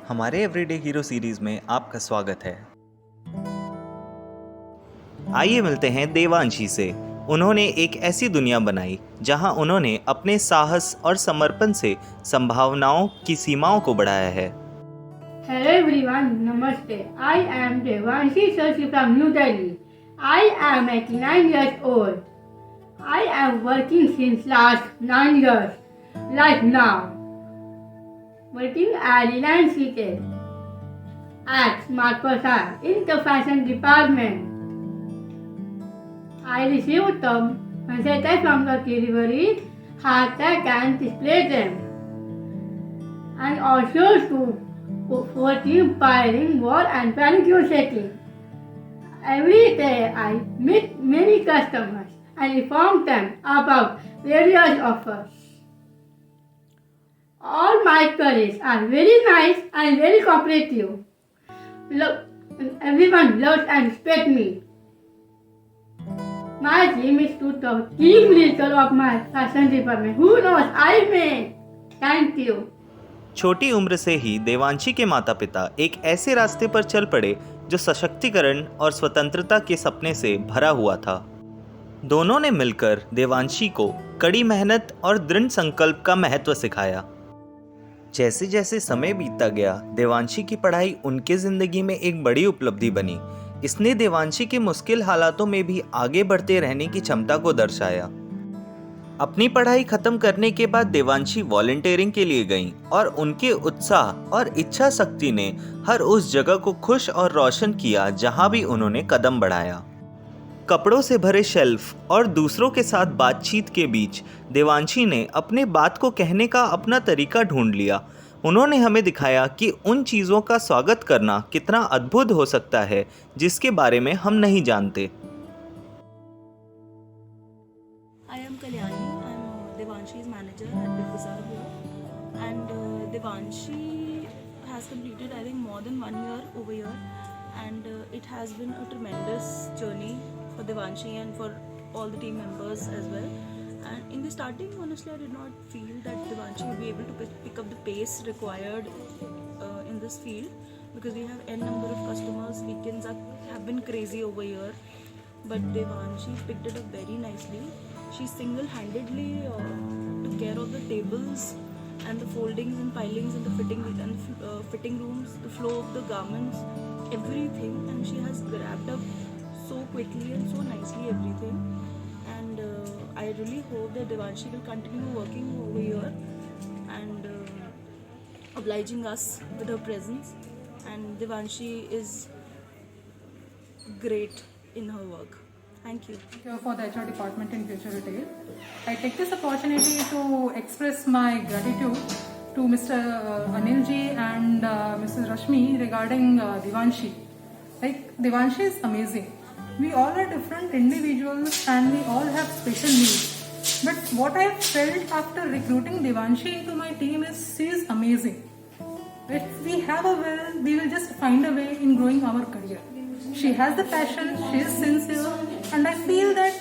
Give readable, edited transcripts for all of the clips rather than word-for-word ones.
हमारे everyday hero series में आपका स्वागत है। आइए मिलते हैं देवांशी से। उन्होंने एक ऐसी दुनिया बनाई जहां उन्होंने अपने साहस और समर्पण से संभावनाओं की सीमाओं को बढ़ाया है। Hello everyone, Namaste. I am Devanshi Sarshi from New Delhi. I am 89 years old. I am working since last 9 years, like now. Working at Reliance Retail at Smart Prasad in the fashion department. I received some messages from the delivery, hashtag and display them. And also for team firing, war and parachute setting. Every day I meet many customers and inform them about various offers. All my colleagues are very nice and very cooperative. Everyone loves and respects me. My dream is to the team leader of my fashion department. Who knows, I may. Thank you. छोटी उम्र से ही देवांशी के माता पिता एक ऐसे रास्ते पर चल पड़े जो सशक्तिकरण और स्वतंत्रता के सपने से भरा हुआ था। दोनों ने मिलकर देवांशी को कड़ी मेहनत और दृढ़ संकल्प का महत्व सिखाया। जैसे जैसे समय बीतता गया, देवांशी की पढ़ाई उनके जिंदगी में एक बड़ी उपलब्धि बनी। इसने देवांशी के मुश्किल हालातों में भी आगे बढ़ते रहने की क्षमता को दर्शाया। अपनी पढ़ाई खत्म करने के बाद देवांशी वॉलंटियरिंग के लिए गईं और उनके उत्साह और इच्छा शक्ति ने हर उस जगह को खुश और रोशन किया जहां भी उन्होंने कदम बढ़ाया। कपड़ों से भरे शेल्फ और दूसरों के साथ बातचीत के बीच देवांशी ने अपने बात को कहने का अपना तरीका ढूंढ लिया। उन्होंने हमें दिखाया कि उन चीज़ों का स्वागत करना कितना अद्भुत हो सकता है जिसके बारे में हम नहीं जानते। I am Kalyani. I am Devanshi's manager at Big Bazaar here. And Devanshi has completed, I think, more than 1 year over here. And it has been a tremendous journey for Devanshi and for all the team members as well. And in the starting, honestly, I did not feel that Devanshi would be able to pick up the pace required in this field, because we have n number of customers. Weekends have been crazy over here. But Devanshi picked it up very nicely. She single-handedly took care of the tables and the foldings and pilings and the fitting rooms, the flow of the garments, everything, and she has grabbed up so quickly and so nicely everything. And I really hope that Devanshi will continue working over here and obliging us with her presence. And Devanshi is great in her work. Thank you. Here for the HR department in Future Retail. I take this opportunity to express my gratitude to Mr. Anilji and Mrs. Rashmi regarding Devanshi. Like, Devanshi is amazing. We all are different individuals and we all have special needs. But what I have felt after recruiting Devanshi into my team is she is amazing. If we have a will, we will just find a way in growing our career. She has the passion, she is sincere, and I feel that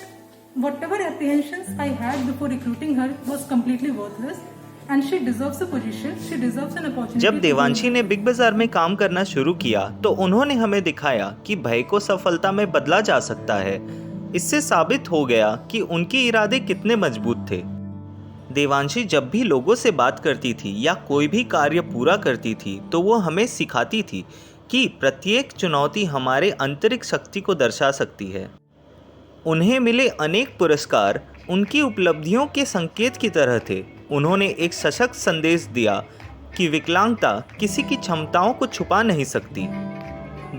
whatever apprehensions I had before recruiting her was completely worthless, and she deserves a position, she deserves an opportunity. जब देवांशी ने big बाजार में काम करना शुरू किया तो उन्होंने हमें दिखाया कि भय को सफलता में बदला जा सकता है। इससे साबित हो गया कि उनके इरादे कितने मजबूत थे। देवांशी जब भी लोगों से बात करती थी या कोई भी कार्य पूरा करती थी तो वो हमें सिखाती थी कि प्रत्येक चुनौती हमारे आंतरिक शक्ति को दर्शा सकती है। उन्हें मिले अनेक पुरस्कार उनकी उपलब्धियों के संकेत की तरह थे। उन्होंने एक सशक्त संदेश दिया कि विकलांगता किसी की क्षमताओं को छुपा नहीं सकती।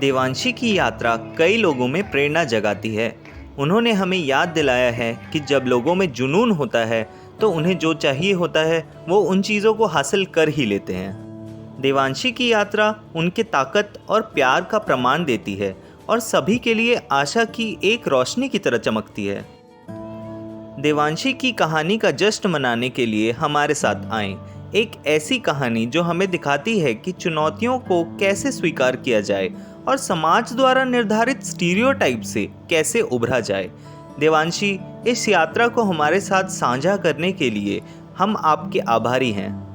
देवांशी की यात्रा कई लोगों में प्रेरणा जगाती है। उन्होंने हमें याद दिलाया है कि जब लोगों में जुनून होता है तो उन्हें जो चाहिए होता है वो उन चीज़ों को हासिल कर ही लेते हैं। देवांशी की यात्रा उनके ताकत और प्यार का प्रमाण देती है और सभी के लिए आशा की एक रोशनी की तरह चमकती है। देवांशी की कहानी का जश्न मनाने के लिए हमारे साथ आएं। एक ऐसी कहानी जो हमें दिखाती है कि चुनौतियों को कैसे स्वीकार किया जाए और समाज द्वारा निर्धारित स्टीरियोटाइप से कैसे उभरा जाए। देवांशी, इस यात्रा को हमारे साथ साझा करने के लिए हम आपके आभारी हैं।